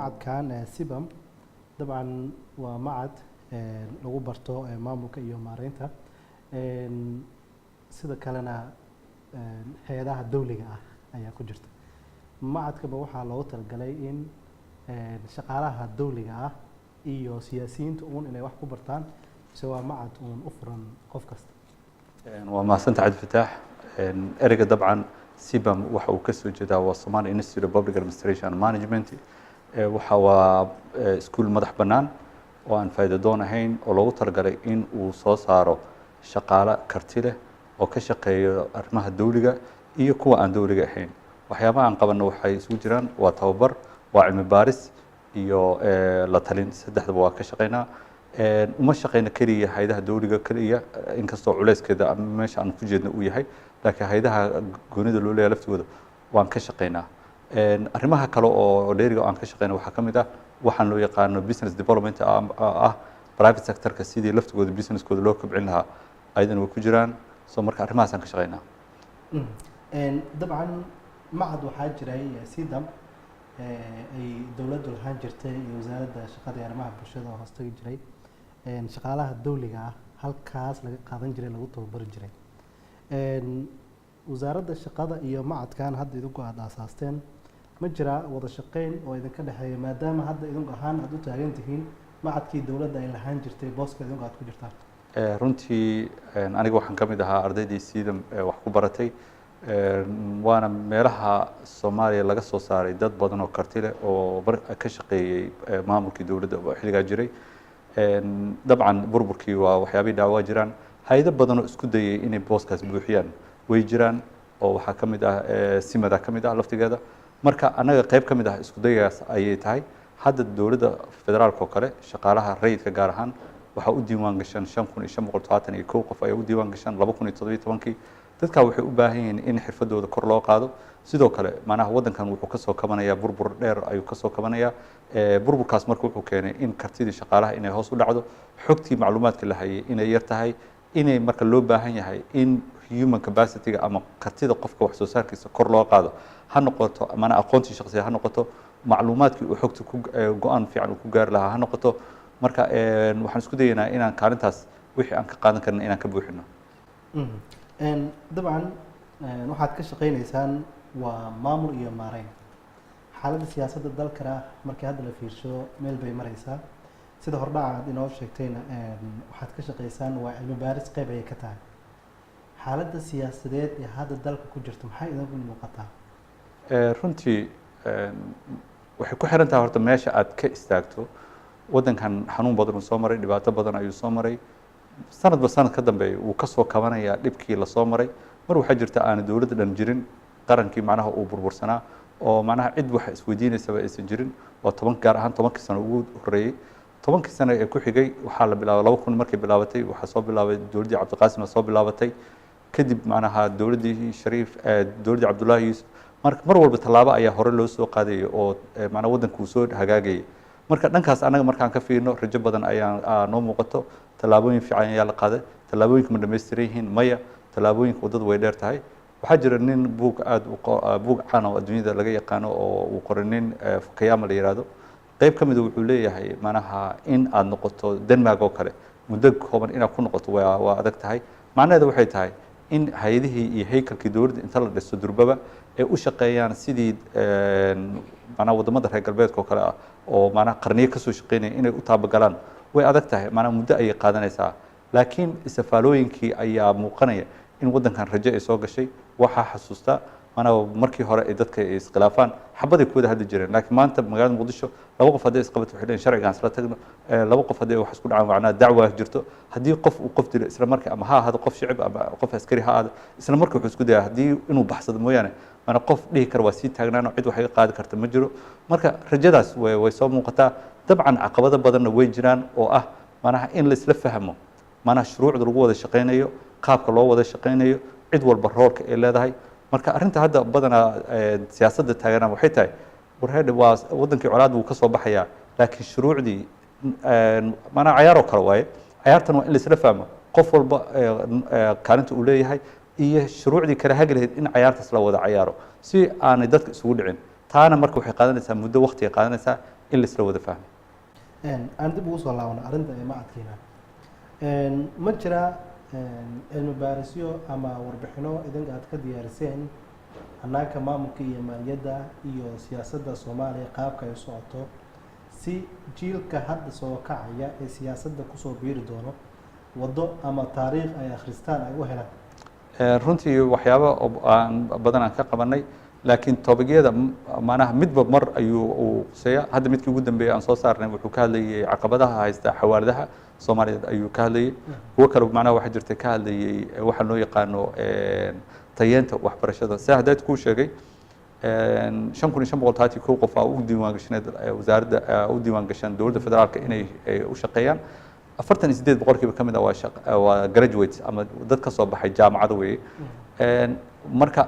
macadkan sibam dabcan waa macad lagu barto maamulka iyo maareynta sida kalena hay'adaha dawliga ah ayaa ku jirta. macadkaba waxaa loogu talagalay in shaqaalaha dawliga ah iyo siyaasiyiinta inay wax ku bartaan mise waa macad u furan qof kasta. waa mahadsantahay Cabdi Fataax. ereyga dabcan sibam waxa uu ka soo jeedaa waa Somali Institute of Public Administration and Management. waxa waa iskuul madax bannaan oo aan faa'iido doon ahayn oo loogu talagalay in uu soo saaro shaqaale karti leh oo ka shaqeeya arrimaha dawliga iyo kuwa aan dawliga ahayn. waxyaabaha aan qabanno waxay isugu jiraan waa tababar, waa cilmi baaris iyo la talin. saddexdaba waa ka shaqeynaa. uma shaqeyna keliya hay'adaha dawliga keliya inkastoo culeyskeeda meesha aan ku jeedno uu yahay, laakiin hay'adaha goonida loo leeyahay laftooda waan ka shaqeynaa. arrimaha kale oo dheeriga aan ka shaqeyno waxaa ka mid ah waxaan loo yaqaano business development ah private sector-ka sidii laftigooda businesskooda loo kobcin lahaa ayadana way ku jiraan. soo marka arrimahaas aan ka shaqeynaa. dabcan macad waxaa jiray sidam ay dawladdu lahaan jirtay iyo wasaaradda shaqada iyo arrimaha bulshada oo hoostagi jiray shaqaalaha dawliga ah halkaas laga qaadan jiray lagu tababari jiray. wasaaradda shaqada iyo macadkan hadda idinku aad aasaasteen ma jira wada shaqeyn oo idinka dhexeeya maadaama hadda idinku ahaan aad u taagan tihiin macadkii dawladda ay lahaan jirtay booska idinku aad ku jirtaan? runtii aniga waxaan ka mid ahaa ardaydii sidam wax ku baratay. waana meelaha Soomaaliya laga soo saaray dad badan oo karti leh oo ka shaqeeyay maamulkii dawladda oo xilligaa jiray. dabcan burburkii waa waxyaabihii dhaawaa jiraan. hay'ado badan oo isku dayay inay booskaas buuxiyaan way jiraan oo waxaa ka mid ah simada ka mid ah laftigeeda. marka annaga qayb ka mid ah isku daygaas ayay tahay. hadda dawladda federaalka oo kale shaqaalaha rayidka gaar ahaan waxaa u diiwaan gashan 5,571 qof ayaa u diiwaan gashan 2017. dadka waxay u baahan yihiin in xirfadooda kor loo qaado. sidoo kale macnaha waddankan wuxuu ka soo kabanayaa burbur dheer ayuu ka soo kabanayaa. burburkaas marka wuxuu keenay in kartidii shaqaalaha inay hoos u dhacdo, xogtii macluumaadka la hayay inay yar tahay, inay marka loo baahan yahay in human capacity-ga ama kartida qofka wax soo saarkiisa kor loo qaado ha noqoto mana aqoontii shaqsiga ha noqoto macluumaadkii uu xogta ku go'aan fiican uu ku gaari lahaa ha noqoto. marka waxaan isku dayaynaa inaan kaalintaas wixii aan ka qaadan karna inaan ka buuxino. dabcan waxaad ka shaqeynaysaan waa maamul iyo maareyn. xaaladda siyaasadda dalkana markii hadda la fiirsho meel bay maraysaa. sida hordhaca aad inoo sheegtayna waxaad ka shaqeysaan waa cilmi baaris qayb ayay ka tahay. xaaladda siyaasadeed ee hadda dalka ku jirta maxay idinku muuqataa? runtii waxay ku xiran tahay horta meesha aad ka istaagto. waddankan xanuun badan uu soo maray, dhibaato badan ayuu soo maray. sanadba sanad ka dambeeya wuu ka soo kabanayaa dhibkii la soo maray. mar waxaa jirta aanu dawladda dhan jirin, qarankii macnaha uu burbursanaa oo macnaha cid wax isweydiinaysaba aysan jirin. waa gaar ahaan 10kii sano ugu horreeyey. 10kii sano ee ku xigay waxaa la bilaabay 2000 markay bilaabatay waxaa soo bilaabay dawladdii Cabdiqaasim soo bilaabatay. kadib macnaha dawladdii Shariif dawladdii Cabdullaahi Yuusuf mar walba tallaabo ayaa hore loo soo qaadayay oo macnaha waddanku uu soo hagaagayay. marka dhankaas anaga markaan ka fiirno rajo badan ayaa noo muuqato. tallaabooyin fiican ayaa la qaaday. tallaabooyinka ma dhammaystiran yihiin? maya. tallaabooyinka waddada way dheer tahay. waxaa jira nin buug caan oo adduunyada laga yaqaano oo uu qoray nin Fukuyama la yiraahdo. qayb ka mid ah wuxuu leeyahay macnaha in aad noqoto Denmark oo kale muddo kooban inaad ku noqoto waa adag tahay. macnaheedu waxay tahay in hay'adihii iyo haykalkii dawladda inta la dhiso durbaba ay u shaqeeyaan sidii macnaha wadamada reer galbeedka oo kale ah oo macnaha qarniyo ka soo shaqeynaya inay u taabagalaan way adag tahay. macnaha muddo ayay qaadanaysaa. laakiin isafaalooyinkii ayaa muuqanaya in waddankan rajo ay soo gashay. waxaa xasuusta macnaha markii hore ay dadka ay iskhilaafaan xabaday ku wada hadli jireen. laakiin maanta magaalada Muqdisho laba qof hadday isqabato waxay leeyihiin sharcigaan isla tagno. laba qof hadday wax isku dhacaan macnaha dacwa jirto. haddii qof uu qof dilo isla markii ama ha ahaado qof shicib ama qof askari ha ahaado isla markii wuxuu isku dayaa haddii inuu baxsado mooyaane mana qof dhihi kara waa sii taagnaan oo cid wax iga qaadi karta ma jiro. marka rajadaas way soo muuqataa. dabcan caqabado badanna way jiraan oo ah macnaha in la isla fahmo macnaha shuruucda lagu wada shaqeynayo, qaabka loo wada shaqeynayo, cid walba roolka ay leedahay. marka arrinta hadda badanaa siyaasadda taageeraan waxay tahay warheed waa waddankii colaad wuu ka soo baxayaa laakiin shuruucdii macnaha cayaar oo kale waaye. cayaartan waa in la isla fahmo qof walba kaalinta uu leeyahay iyo shuruucdii kala hagi lahayd in cayaartaas la wada cayaaro si aanay dadka isugu dhicin. taana marka waxay qaadanaysaa muddo waqti ay qaadanaysaa in la isla wada fahmo. aan dib ugu soo laabano arrinta ee macadkiina ma jira cilmi baarisyo ama warbixino idinka aad ka diyaariseen hanaanka maamulka iyo maaliyadda iyo siyaasadda Soomaaliya qaabka ay u socoto si jiilka hadda soo kacaya ee siyaasadda kusoo biiri doono waddo ama taariikh ay akhristaan ay u helaan? runtii waxyaabo badan aan ka qabanay laakiin topigyada macnaha midba mar ayuu uu quseeyaa. hadda midkii ugu dambeeyay aan soo saarnay wuxuu ka hadlayay caqabadaha haysta xawaaradaha Soomaaliyeed ayuu ka hadlayay. kuwo kale macnaha waxa jirtay ka hadlayay waxa loo yaqaano tayeenta waxbarashada. si hadda ku sheegay 5531 qof oo u diiwaan gashaneed wasaaradda u diiwaan gashan dowladda federaalka inay u shaqeeyaan 48% ka mid ah waa graduates ama dad ka soo baxay jaamacado weeye. marka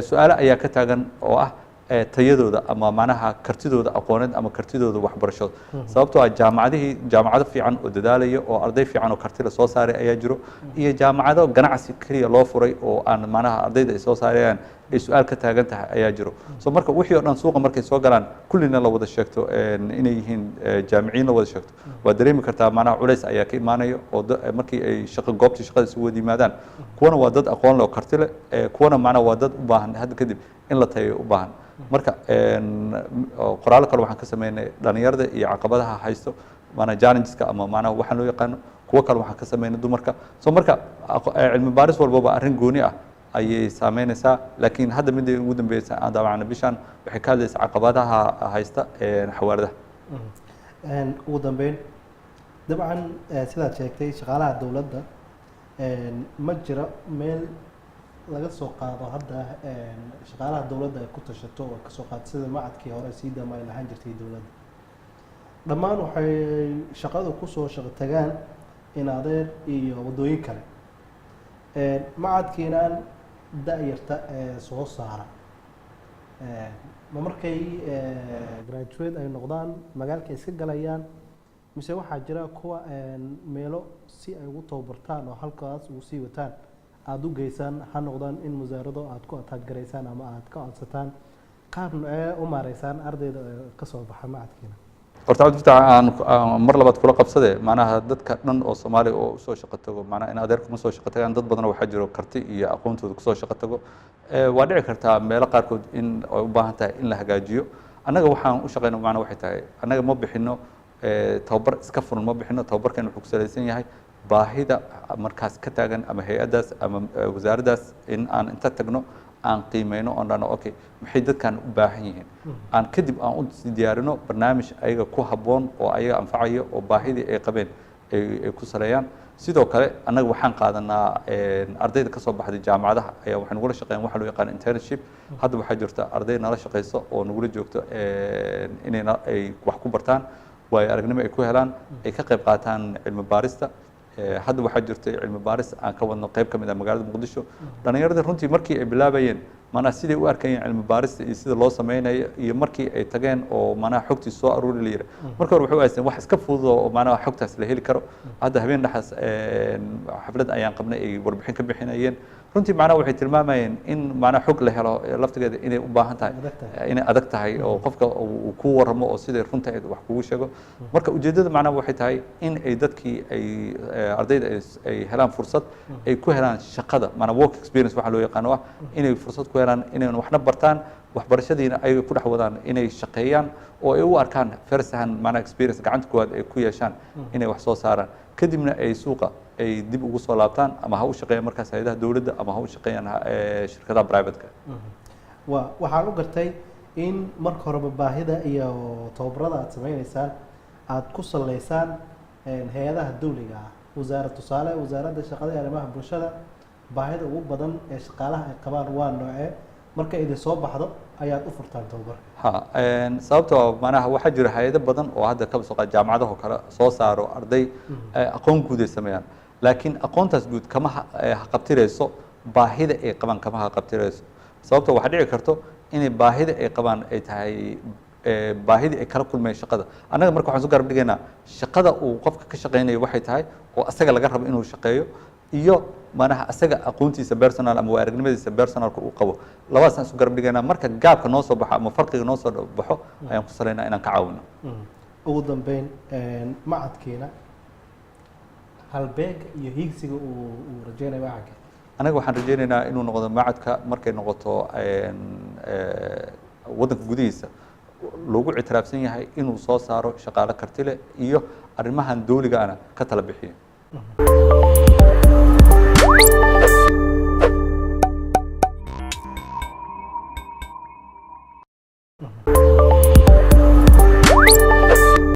su'aalo ayaa ka taagan oo ah tayadooda ama macnaha kartidooda aqooneed ama kartidooda waxbarasho. sababtoo ah jaamacado fiican oo dadaalaya oo arday fiican oo karti la soo saaray ayaa jiro iyo jaamacado ganacsi kaliya loo furay oo aan macnaha ardayda ay soo saarayaan ay su'aal ka taagan tahay ayaa jiro. so marka wixii oo dhan suuqa markay soo galaan kullina la wada sheegto inay yihiin jaamiciin la wada sheegto waa dareemi kartaa macnaha culays ayaa ka imaanaya oo markii ay goobtii shaqada isugu wada yimaadaan kuwana waa dad aqoon leh oo karti leh kuwana macnaha waa dad u baahan hadda kadib in la tayo u baahan. marka qoraalo kale waxaan ka sameynay dhalinyarada iyo caqabadaha haysto maana challengeska ama maana waxaan loo yaqaano kuwo kale waxaan ka sameynay dumarka. so marka cilmi baaris walbaba arrin gooni ah ayay saameynaysaa laakiin hadda midda ugu dambeysay aan daawacna bishan waxay ka hadlaysaa caqabadaha haysta xawaaradaha. ugu dambeyn dabcan sidaad sheegtay shaqaalaha dowladda ma jira meel laga soo qaado hadda shaqaalaha dowladda ay ku tashato oo ka soo qaado sida macadkii hore sii dama ay lahaan jirtay dowladda dhammaan waxay shaqadu kusoo shaqo tagaan in adeer iyo waddooyin kale macadkiinaan da-yarta soo saara ma markay graduate ay noqdaan magaalka iska galayaan mise waxaa jira kuwa meelo si ay ugu tababartaan oo halkaas ugu sii wataan aada u geysaan ha noqdaan in wasaarado aad ku ataagaraysaan ama aad ka codsataan qaab nocee u maareysaan ardayda ka soo baxa macadkiina? horta cabdifatax aan mar labaad kula qabsade macnaha dadka dhan oo Soomaaliya oo usoo shaqo tago macnaha in adeer kuma soo shaqo tagaan dad badan waxaa jiro karti iyo aqoontooda kusoo shaqo tago waa dhici kartaa meelo qaarkood in ay u baahan tahay in la hagaajiyo. annaga waxaan u shaqeyno macnaha waxay tahay annaga ma bixino tababar iska furan ma bixino. tababarkan wuxuu ku salaysan yahay baahida markaas ka taagan ama hay'adaas ama wasaaraddaas in aan inta tagno aan qiimeyno oon dhahno okay maxay dadkan u baahan yihiin aan kadib aan u diyaarino barnaamij ayaga ku habboon oo ayaga anfacaya oo baahidii ay qabeen ay ku saleeyaan. sidoo kale annaga waxaan qaadanaa ardayda ka soo baxday jaamacadaha ayaa waxay nagula shaqeeyaan waxa loo yaqaan internship. hadda waxaa jirta arday nala shaqeyso oo nagula joogto inay ay wax ku bartaan waayo aragnimo ay ku helaan ay ka qayb qaataan cilmi baarista. hadda waxaa jirtay cilmi baaris aan ka wadno qayb ka mid ah magaalada Muqdisho. dhalinyarada runtii markii ay bilaabayeen maana siday u arkayeen cilmi baarista iyo sida loo sameynayo iyo markii ay tageen oo maana xogtii soo aruuri la yiri marka hore wuxuu ahayd wax iska fudud oo maana xogtaas la heli karo. hadda habeen dhaxas xaflad ayaan qabnay ay warbixin ka bixinayeen runtii maana waxay tilmaamayeen in maana xog la helo laftigeeda inay u baahan tahay inay adag tahay oo qofka uu ku waramo oo sida runta ay wax kugu sheego. marka ujeedada maana waxay tahay in ay dadkii ay ardayda ay helaan fursad ay ku helaan shaqada maana work experience waxa loo yaqaan ah inay fursad ku helaan inay waxna bartaan waxbarashadiina ay ku dhex wadaan inay shaqeeyaan oo ay u arkaan first hand maana experience gacanta koowaad ay ku yeeshaan inay wax soo saaraan kadibna ay suuqa ay dib ugu soo laabtaan ama ha u shaqeeyaan markaas hay'adaha dowladda ama ha u shaqeeyaan shirkadaha private-ka. waxaan u gartay in marka horeba baahida iyo tababarada aad sameynaysaan aad ku saleysaan hay-adaha dawliga ah wasaarad tusaale wasaaradda shaqada iyo arrimaha bulshada baahida ugu badan ee shaqaalaha ay qabaan waa noocee marka idin soo baxdo ayaad u furtaan tababarka? sababtoo macnaha waxaa jira hay'ado badan oo hadda ka soo qaad jaamacadaha kale soo saaro arday aqoon guud ay sameeyaan laakiin aqoontaas guud kama qabtirayso baahida ay qabaan kama qabtirayso. sababtoo waxa dhici karto inay baahida ay qabaan ay tahay baahidii ay kala kulmeen shaqada. annaga marka waxaan soo garab dhigaynaa shaqada uu qofka ka shaqeynayo waxay tahay oo asaga laga rabo inuu shaqeeyo iyo manaha asaga aqoontiisa personal ama aragnimadiisa personalka uu qabo labadaasaan isu garab dhigaynaa marka gaabka noo soo baxo ama farqiga noo soo baxo ayaan ku salaynaa inaan ka caawino ugu dambeyn macadkiina halbeega iyo hiigsiga uu rajeynayo waa xagee anaga waxaan rajeynaynaa inuu noqdo macadka markay noqoto waddanka gudihiisa loogu ictiraafsan yahay inuu soo saaro shaqaale karti leh iyo arrimahan dawliga ana ka tala bixiyo